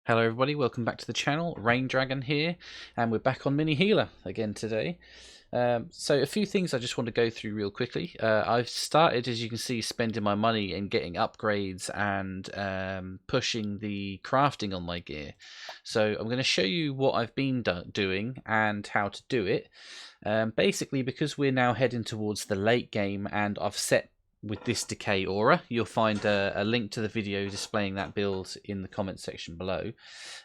Hello everybody, welcome back to the channel. Rain Dragon here, and we're back on Mini Healer again today. So a few things I just want to go through real quickly. I've started, as you can see, spending my money and getting upgrades and pushing the crafting on my gear. So I'm going to show you what I've been doing and how to do it. Basically, because we're now heading towards the late game and I've set with this decay aura. You'll find a link to the video displaying that build in the comment section below.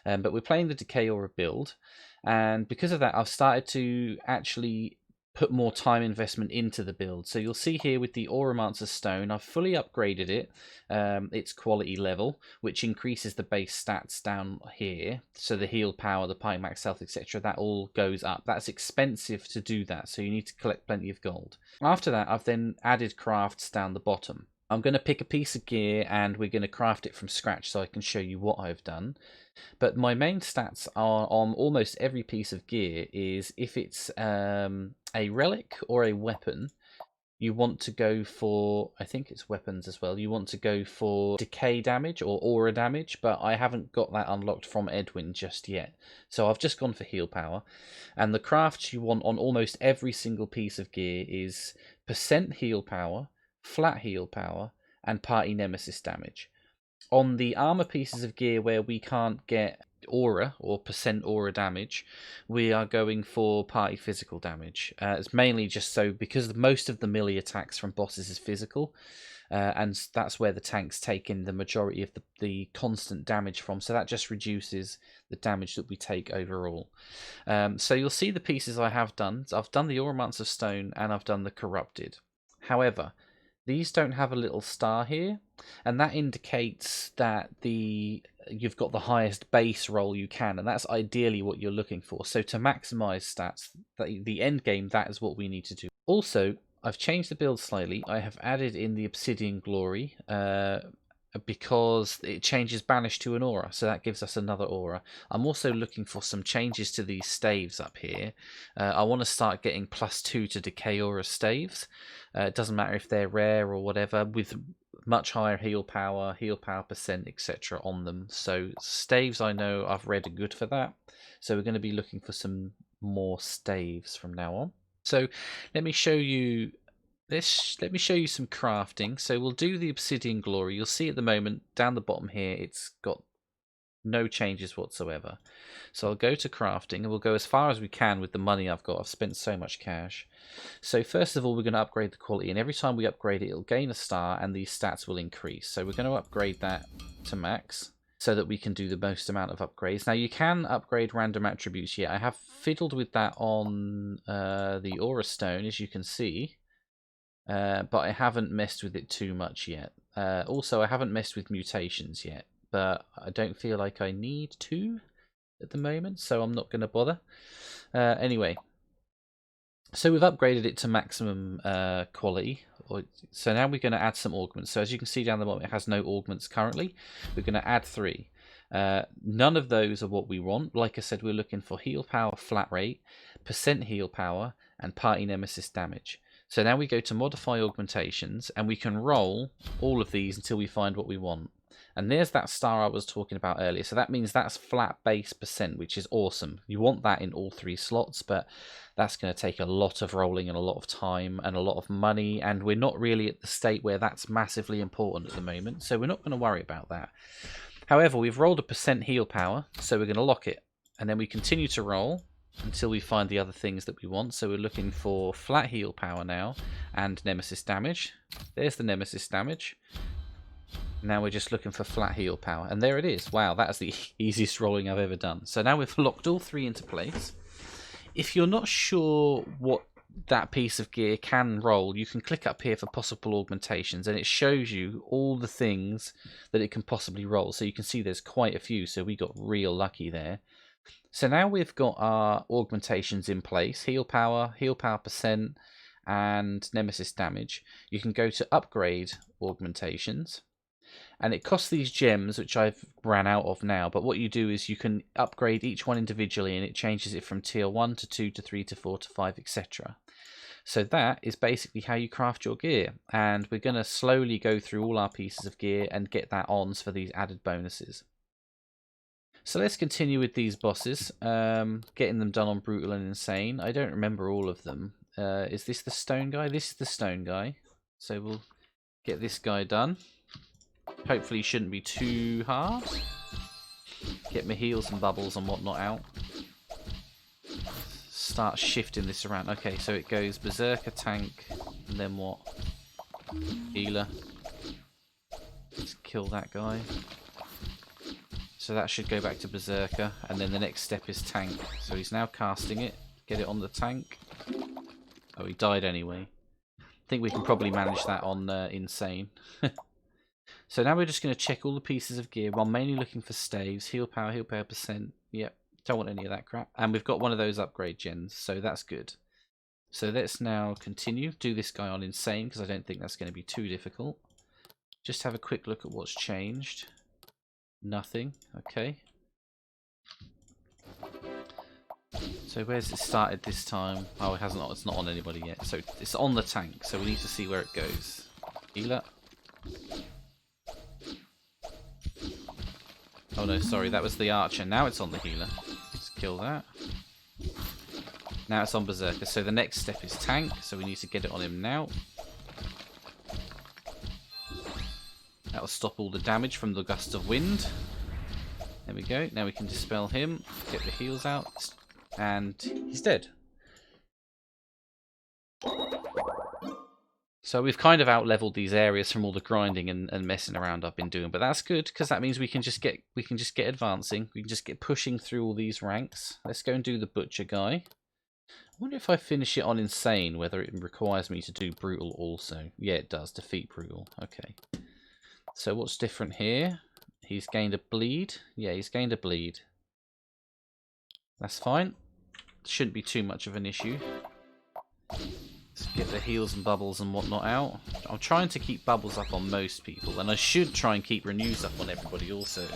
But we're playing the decay aura build, and because of that I've started to actually put more time investment into the build. So you'll see here with the Auramancer stone, I've fully upgraded it, its quality level, which increases the base stats down here. So the heal power, the pie max health, etc., that all goes up. That's expensive to do that, so you need to collect plenty of gold. After that, I've then added crafts down the bottom. I'm going to pick a piece of gear and we're going to craft it from scratch so I can show you what I've done. But my main stats are on almost every piece of gear is if it's a relic or a weapon, you want to go for, I think it's weapons as well, you want to go for decay damage or aura damage, but I haven't got that unlocked from Edwin just yet. So I've just gone for heal power. And the crafts you want on almost every single piece of gear is percent heal power, flat heal power, and party nemesis damage. On the armor pieces of gear where we can't get aura or percent aura damage, we are going for party physical damage. It's mainly just so because most of the melee attacks from bosses is physical, and that's where the tanks take in the majority of the constant damage from, so that just reduces the damage that we take overall. So you'll see the pieces I have done. So I've done the Auramancer stone and I've done the corrupted. However, these don't have a little star here, and that indicates that you've got the highest base roll you can, and that's ideally what you're looking for. So to maximize stats, the end game, that is what we need to do. Also, I've changed the build slightly. I have added in the Obsidian Glory because it changes Banish to an aura, so that gives us another aura. I'm also looking for some changes to these staves up here. I want to start getting +2 to decay aura staves. It doesn't matter if they're rare or whatever, with much higher heal power percent, etc. on them. So staves, I know I've read are good for that. So we're going to be looking for some more staves from now on. So let me show you this. Let me show you some crafting. So we'll do the Obsidian Glory. You'll see at the moment down the bottom here, it's got no changes whatsoever. So I'll go to crafting and we'll go as far as we can with the money I've got. I've spent so much cash. So first of all, we're going to upgrade the quality, and every time we upgrade it, it'll gain a star and these stats will increase. So we're going to upgrade that to max so that we can do the most amount of upgrades. Now you can upgrade random attributes. Yeah, I have fiddled with that on the Aura Stone, as you can see. But I haven't messed with it too much yet. Also, I haven't messed with mutations yet, but I don't feel like I need to at the moment, so I'm not going to bother. Anyway, so we've upgraded it to maximum quality. So now we're going to add some augments. So as you can see down the bottom, it has no augments currently. We're going to add 3. None of those are what we want. Like I said, we're looking for heal power flat rate, percent heal power, and party nemesis damage. So now we go to modify augmentations and we can roll all of these until we find what we want. And there's that star I was talking about earlier. So that means that's flat base percent, which is awesome. You want that in all 3 slots, but that's going to take a lot of rolling and a lot of time and a lot of money. And we're not really at the state where that's massively important at the moment. So we're not going to worry about that. However, we've rolled a percent heal power, so we're going to lock it. And then we continue to roll until we find the other things that we want. So we're looking for flat heal power now and nemesis damage. There's the nemesis damage. Now we're just looking for flat heal power, and there it is. Wow, that's the easiest rolling I've ever done. So now we've locked all 3 into place. If you're not sure what that piece of gear can roll, you can click up here for possible augmentations, and it shows you all the things that it can possibly roll. So you can see there's quite a few, so we got real lucky there. So now we've got our augmentations in place, heal power percent, and nemesis damage. You can go to upgrade augmentations, and it costs these gems, which I've ran out of now, but what you do is you can upgrade each one individually, and it changes it from tier 1 to 2 to 3 to 4 to 5, etc. So that is basically how you craft your gear, and we're going to slowly go through all our pieces of gear and get that ons for these added bonuses. So let's continue with these bosses, getting them done on Brutal and Insane. I don't remember all of them. Is this the stone guy? This is the stone guy. So we'll get this guy done. Hopefully shouldn't be too hard. Get my heals and bubbles and whatnot out. Start shifting this around. Okay, so it goes Berserker, Tank, and then what? Healer. Let's kill that guy. So that should go back to Berserker, and then the next step is Tank. So he's now casting it. Get it on the tank. Oh, he died anyway. I think we can probably manage that on Insane. So now we're just going to check all the pieces of gear. Well, I'm mainly looking for staves. Heal power percent. Yep, don't want any of that crap. And we've got one of those upgrade gens, so that's good. So let's now continue. Do this guy on Insane, because I don't think that's going to be too difficult. Just have a quick look at what's changed. Nothing. Okay. So where's it started this time? Oh, it hasn't. It's not on anybody yet. So it's on the tank. So we need to see where it goes. Healer. Oh no, sorry. That was the archer. Now it's on the healer. Let's kill that. Now it's on Berserker. So the next step is tank. So we need to get it on him now. That'll stop all the damage from the gust of wind. There we go. Now we can dispel him, get the heals out, and he's dead. So we've kind of out-leveled these areas from all the grinding and messing around I've been doing, but that's good because that means we can just get advancing. We can just get pushing through all these ranks. Let's go and do the butcher guy. I wonder if I finish it on Insane, whether it requires me to do Brutal also. Yeah, it does. Defeat Brutal. Okay. So what's different here? He's gained a bleed. Yeah, he's gained a bleed. That's fine. Shouldn't be too much of an issue. Let's get the heals and bubbles and whatnot out. I'm trying to keep bubbles up on most people, and I should try and keep renews up on everybody also,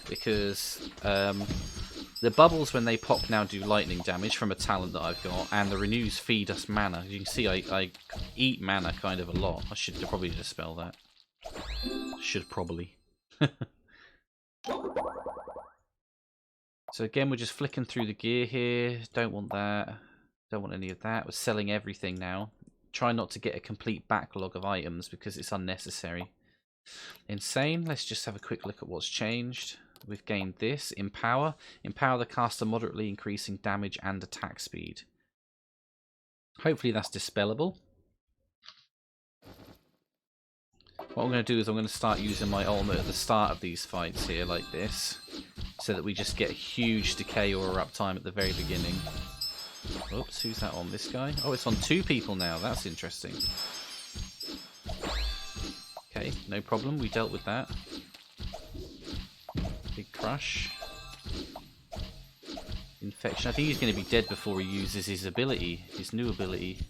because the bubbles when they pop now do lightning damage from a talent that I've got, and the renews feed us mana. As you can see, I eat mana kind of a lot. I should probably dispel that. Should probably. So again, we're just flicking through the gear here. Don't want that. Don't want any of that. We're selling everything now. Try not to get a complete backlog of items because it's unnecessary. Insane. Let's just have a quick look at what's changed. We've gained this. Empower. Empower the caster, moderately increasing damage and attack speed. Hopefully that's dispellable. What I'm going to do is I'm going to start using my ultimate at the start of these fights here, like this, so that we just get a huge decay or uptime at the very beginning. Oops, who's that on? This guy? Oh, it's on 2 people now. That's interesting. Okay, no problem. We dealt with that. Big crush. Infection. I think he's going to be dead before he uses his ability, his new ability.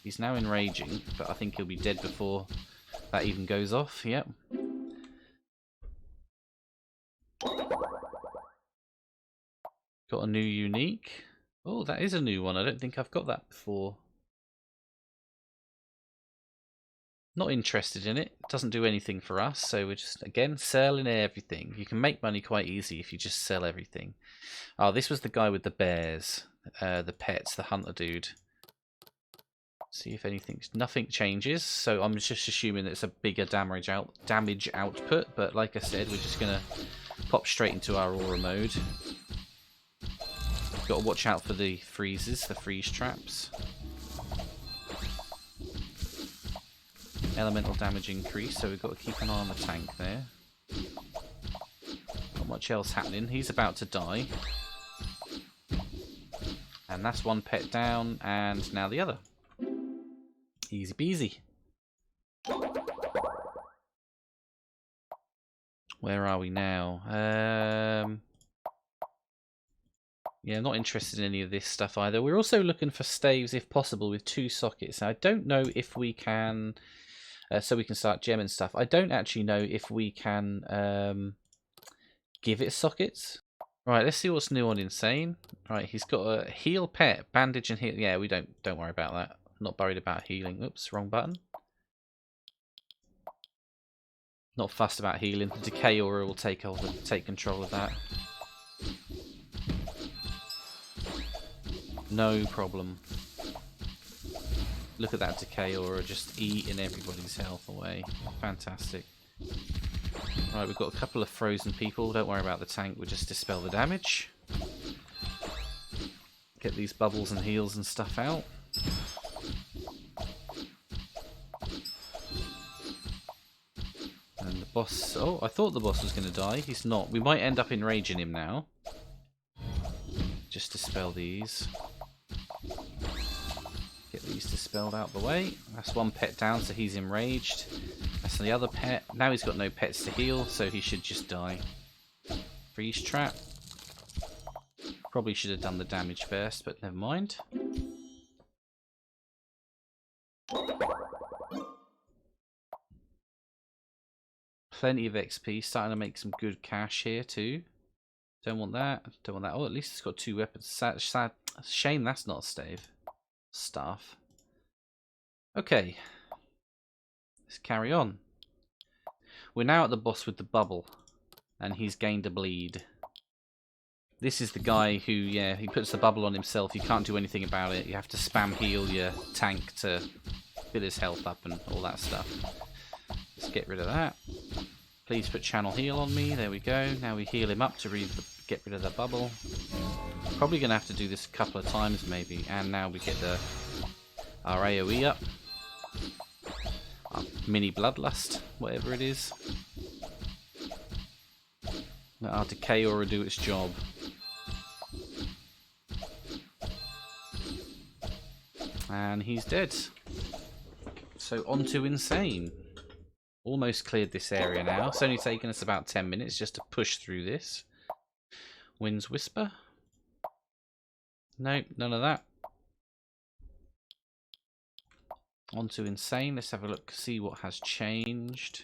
He's now enraging, but I think he'll be dead before that even goes off. Yep. Got a new unique. Oh, that is a new one. I don't think I've got that before. Not interested in it. It doesn't do anything for us, so we're just, again, selling everything. You can make money quite easy if you just sell everything. Oh, this was the guy with the bears. The pets, the hunter dude. See if nothing changes, so I'm just assuming it's a bigger damage output, but like I said, we're just gonna pop straight into our aura mode. Got to watch out for the freezes, the freeze traps. Elemental damage increase, so we've got to keep an eye on the tank there. Not much else happening. He's about to die. And that's one pet down, and now the other. Easy peasy. Where are we now? Yeah, not interested in any of this stuff either. We're also looking for staves, if possible, with 2 sockets. Now, I don't know if we can... so we can start gemming stuff. I don't actually know if we can give it sockets. Right, let's see what's new on Insane. Right, he's got a heal pet, bandage and heal. Yeah, we don't worry about that. Not worried about healing. Oops, wrong button. Not fussed about healing. The decay aura will take control of that. No problem. Look at that decay aura just eating everybody's health away. Fantastic. Right, we've got a couple of frozen people. Don't worry about the tank. We'll just dispel the damage. Get these bubbles and heals and stuff out. And the boss... Oh, I thought the boss was going to die. He's not. We might end up enraging him now. Just dispel these. Get these dispelled out the way. That's one pet down, so he's enraged. That's the other pet. Now he's got no pets to heal, so he should just die. Freeze trap. Probably should have done the damage first, but never mind. Plenty of XP. Starting to make some good cash here too. Don't want that. Don't want that. Oh, at least it's got 2 weapons. Sad. Shame that's not a stave. Staff. Okay. Let's carry on. We're now at the boss with the bubble. And he's gained a bleed. This is the guy who, yeah, he puts the bubble on himself. You can't do anything about it. You have to spam heal your tank to fill his health up and all that stuff. Let's get rid of that. Please put channel heal on me. There we go. Now we heal him up to get rid of the bubble. Probably going to have to do this a couple of times maybe. And now we get our AoE up. Our mini bloodlust, whatever it is. Let our decay aura do its job. And he's dead. So on to insane. Almost cleared this area now. It's only taken us about 10 minutes just to push through this. Wind's Whisper. Nope, none of that. On to insane. Let's have a look, see what has changed.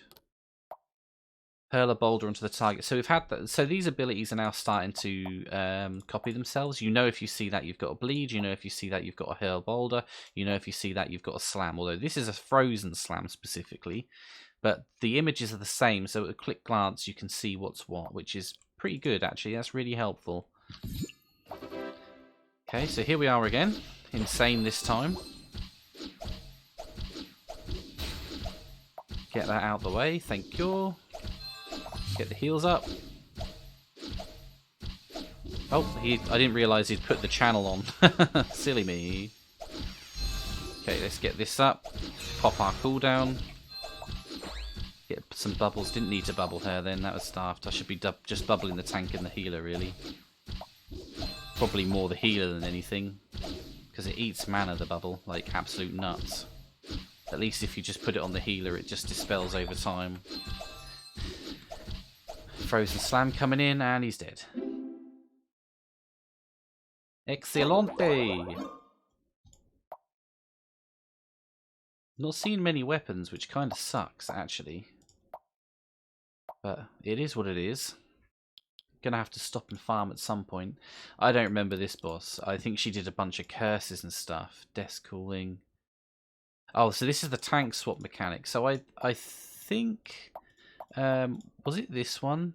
Hurl a boulder onto the target. So we've had that. So these abilities are now starting to copy themselves. You know if you see that you've got a bleed. You know if you see that you've got a hurl boulder. You know if you see that you've got a slam. Although this is a frozen slam specifically, but the images are the same. So at a quick glance you can see what's what, which is pretty good actually. That's really helpful. Okay, so here we are again. Insane this time. Get that out of the way. Thank you. Get the heals up. Oh, I didn't realise he'd put the channel on. Silly me. Okay, let's get this up. Pop our cooldown. Get some bubbles. Didn't need to bubble her then. That was staffed. I should be just bubbling the tank and the healer, really. Probably more the healer than anything. Because it eats mana, the bubble. Like absolute nuts. At least if you just put it on the healer, it just dispels over time. Frozen Slam coming in, and he's dead. Excelente! Not seen many weapons, which kind of sucks, actually. But it is what it is. Gonna have to stop and farm at some point. I don't remember this boss. I think she did a bunch of curses and stuff. Desk cooling. Oh, so this is the tank swap mechanic. So I think... was it this one?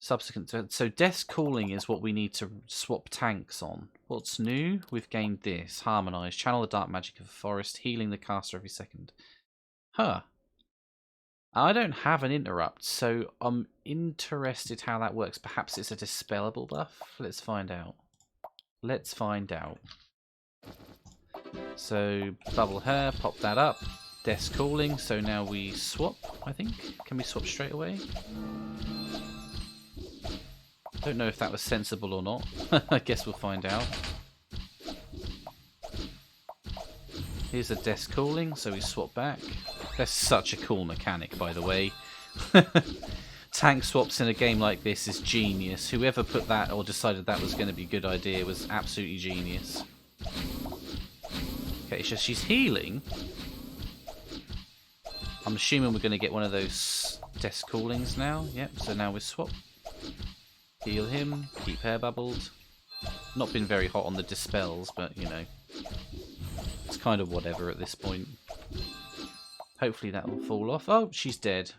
Subsequent to it. So desk cooling is what we need to swap tanks on. What's new? We've gained this. Harmonise. Channel the dark magic of the forest. Healing the caster every second. Huh. I don't have an interrupt, so I'm interested how that works. Perhaps it's a dispellable buff? Let's find out. Let's find out. So, bubble her, pop that up. Desk cooling, so now we swap, I think. Can we swap straight away? Don't know if that was sensible or not. I guess we'll find out. Here's a desk cooling, so we swap back. That's such a cool mechanic, by the way. Tank swaps in a game like this is genius. Whoever put that or decided that was going to be a good idea was absolutely genius. Okay, so she's healing. I'm assuming we're going to get one of those desk coolings now. Yep, so now we swap. Heal him, keep hair bubbled. Not been very hot on the dispels, but you know. It's kind of whatever at this point. Hopefully that will fall off. Oh, she's dead.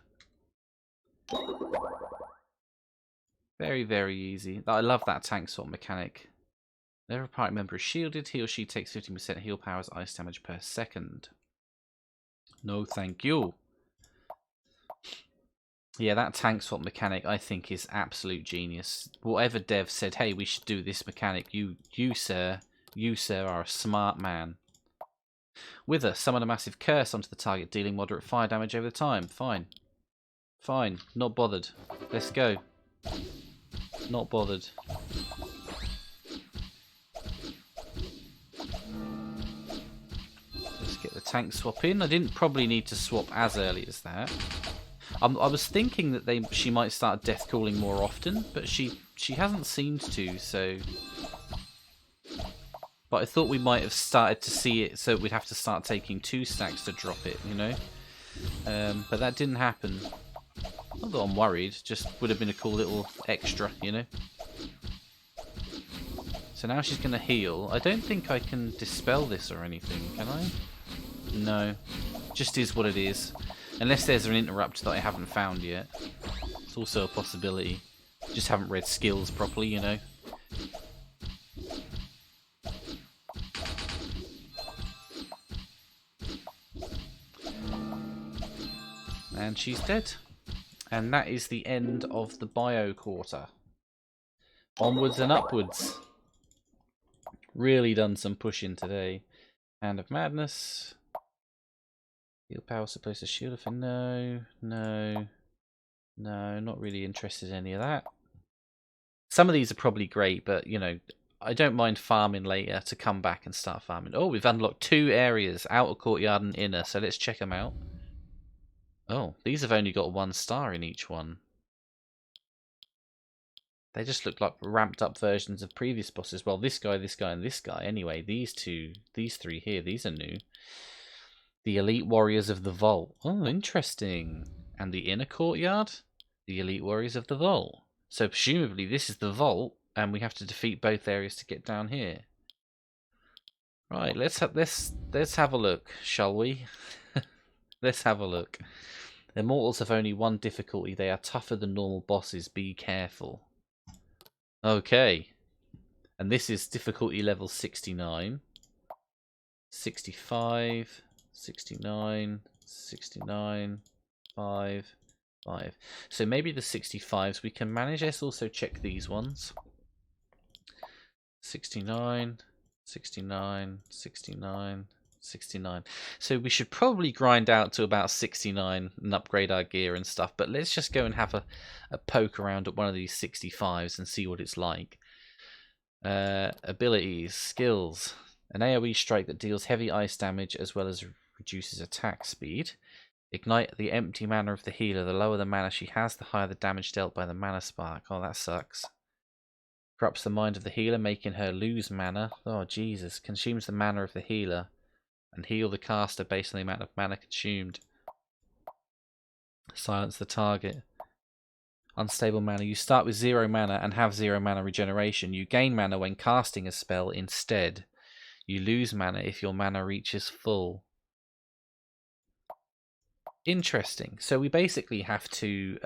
Very, very easy. I love that tank swap mechanic. Whenever a party member is shielded, he or she takes 15% heal powers ice damage per second. No, thank you. Yeah, that tank swap mechanic I think is absolute genius. Whatever dev said, hey, we should do this mechanic, you sir, are a smart man. Wither, summon a massive curse onto the target, dealing moderate fire damage over time. Fine. Fine. Not bothered. Let's go. Not bothered. Let's get the tank swap in. I didn't probably need to swap as early as that. I was thinking that she might start death calling more often, but she hasn't seemed to, so... But I thought we might have started to see it, so we'd have to start taking 2 stacks to drop it, you know? But that didn't happen. Not that I'm worried, just would have been a cool little extra, you know? So now she's going to heal. I don't think I can dispel this or anything, can I? No. Just is what it is. Unless there's an interrupt that I haven't found yet. It's also a possibility. Just haven't read skills properly, you know? And she's dead. And that is the end of the bio quarter. Onwards and upwards. Really done some pushing today. Hand of Madness. Heal power supposed to shield if no, not really interested in any of that. Some of these are probably great, but you know, I don't mind farming later to come back and start farming. Oh, we've unlocked 2 areas, outer courtyard and inner, so let's check them out. Oh, these have only got 1 star in each one. They just look like ramped up versions of previous bosses. Well, this guy, and this guy. Anyway, these 3 here, these are new. The Elite Warriors of the Vault. Oh, interesting. And the inner courtyard? The Elite Warriors of the Vault. So presumably this is the Vault, and we have to defeat both areas to get down here. Right, let's have a look, shall we? Let's have a look. Immortals have only 1 difficulty. They are tougher than normal bosses. Be careful. Okay. And this is difficulty level 69. 65... 69, 5. So maybe the 65s we can manage. Let's also check these ones. 69. So we should probably grind out to about 69 and upgrade our gear and stuff. But let's just go and have a poke around at one of these 65s and see what it's like. Abilities, skills. An AoE strike that deals heavy ice damage as well as reduces attack speed. Ignite the empty mana of the healer. The lower the mana she has, the higher the damage dealt by the mana spark. Oh, that sucks. Corrupts the mind of the healer, making her lose mana. Oh, Jesus. Consumes the mana of the healer and heal the caster based on the amount of mana consumed. Silence the target. Unstable mana. You start with 0 mana and have 0 mana regeneration. You gain mana when casting a spell instead. You lose mana if your mana reaches full. Interesting. So we basically have to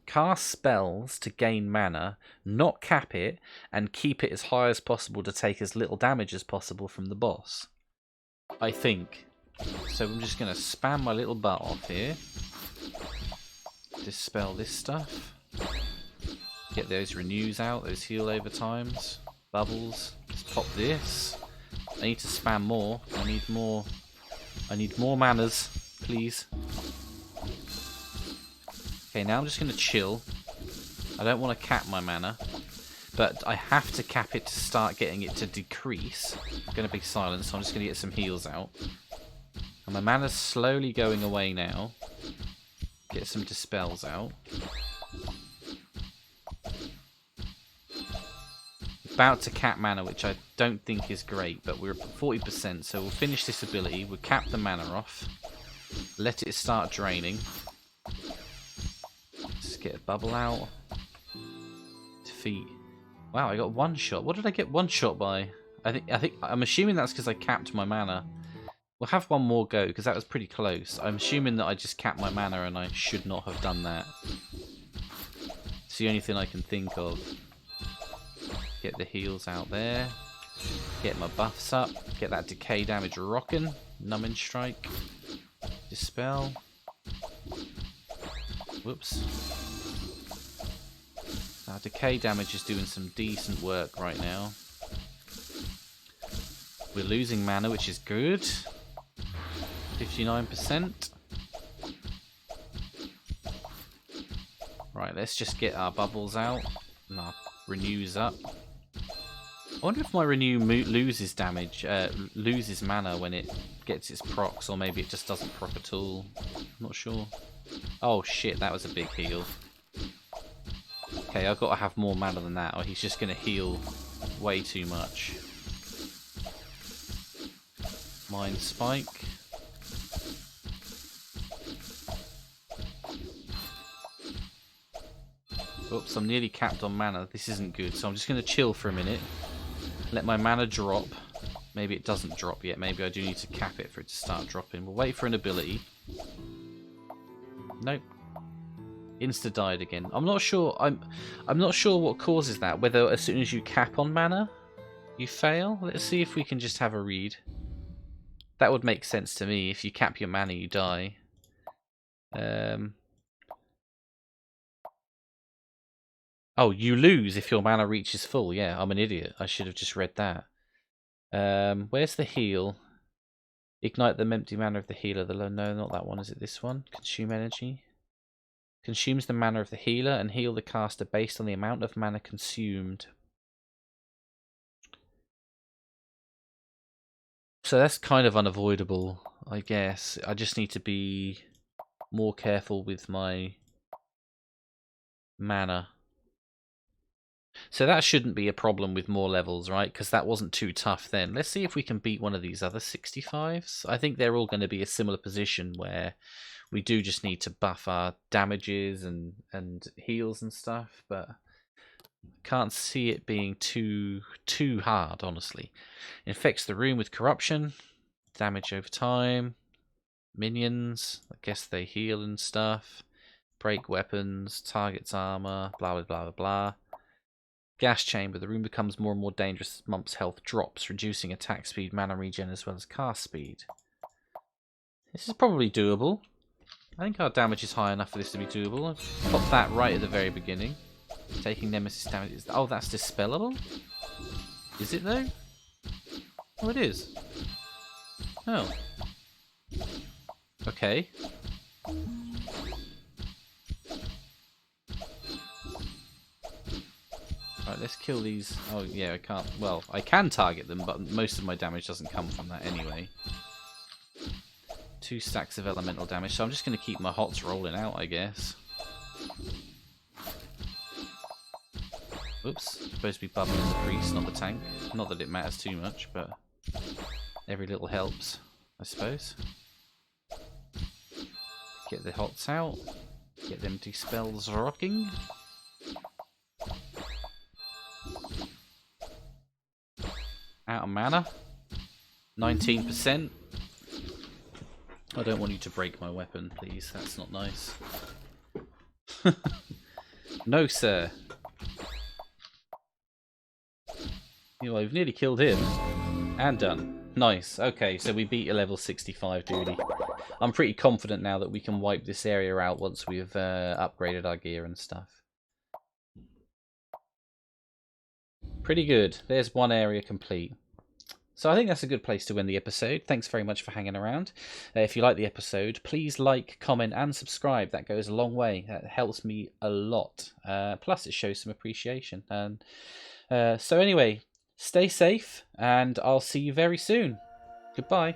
cast spells to gain mana, not cap it, and keep it as high as possible to take as little damage as possible from the boss. I think. So I'm just going to spam my little butt off here. Dispel this stuff. Get those renews out, those heal over times. Bubbles. Let's pop this. I need to spam more. I need more manas, please. Okay, now I'm just going to chill. I don't want to cap my mana, but I have to cap it to start getting it to decrease. I'm going to be silent, so I'm just going to get some heals out. And my mana's slowly going away now. Get some dispels out. About to cap mana, which I don't think is great, but we're at 40%, so we'll finish this ability. We'll cap the mana off. Let it start draining. Let's get a bubble out. Defeat. Wow, I got 1 shot. What did I get 1 shot by? I'm assuming that's because I capped my mana. We'll have 1 more go because that was pretty close. I'm assuming that I just capped my mana and I should not have done that. It's the only thing I can think of. Get the heals out there. Get my buffs up. Get that decay damage rocking. Numbing strike. Dispel. Whoops. Now decay damage is doing some decent work right now. We're losing mana, which is good. 59%. Right, let's just get our bubbles out and our renews up. I wonder if my renew loses damage, loses mana when it gets its procs, or maybe it just doesn't proc at all. I'm not sure. Oh shit, that was a big heal. Okay, I've got to have more mana than that, or he's just going to heal way too much. Mind Spike. Oops, I'm nearly capped on mana. This isn't good, so I'm just going to chill for a minute. Let my mana drop. Maybe it doesn't drop yet. Maybe I do need to cap it for it to start dropping. We'll wait for an ability. Nope. Insta died again. I'm not sure. I'm not sure what causes that. Whether as soon as you cap on mana, you fail. Let's see if we can just have a read. That would make sense to me. If you cap your mana, you die. Oh, you lose if your mana reaches full. Yeah, I'm an idiot. I should have just read that. Where's the heal? Ignite the empty mana of the healer. No, not that one. Is it this one? Consume energy. Consumes the mana of the healer and heal the caster based on the amount of mana consumed. So that's kind of unavoidable, I guess. I just need to be more careful with my mana. So that shouldn't be a problem with more levels, right? Because that wasn't too tough then. Let's see if we can beat one of these other 65s. I think they're all going to be a similar position where we do just need to buff our damages and heals and stuff, but can't see it being too hard, honestly. Infects the room with corruption. Damage over time. Minions. I guess they heal and stuff. Break weapons. Targets armor. Blah, blah, blah, blah, blah. Gas chamber. The room becomes more and more dangerous as Mump's health drops, reducing attack speed, mana regen, as well as cast speed. This is probably doable. I think our damage is high enough for this to be doable. I've popped that right at the very beginning. Taking nemesis damage. Oh, that's dispellable? Is it though? Oh, it is. Oh. Okay. Right, let's kill these. Oh, yeah, I can't. Well, I can target them, but most of my damage doesn't come from that anyway. 2 stacks of elemental damage, so I'm just going to keep my hots rolling out, I guess. Oops, supposed to be bubbling the priest, not the tank. Not that it matters too much, but every little helps, I suppose. Get the hots out. Get them dispels rocking. Out of mana. 19%. I don't want you to break my weapon, please. That's not nice. No, sir. You know, I've nearly killed him. And done. Nice. Okay, so we beat a level 65 duty. I'm pretty confident now that we can wipe this area out once we've upgraded our gear and stuff. Pretty good. There's one area complete. So I think that's a good place to end the episode. Thanks very much for hanging around. If you like the episode, please like, comment, and subscribe. That goes a long way. That helps me a lot. Plus, it shows some appreciation. And so anyway, stay safe, and I'll see you very soon. Goodbye.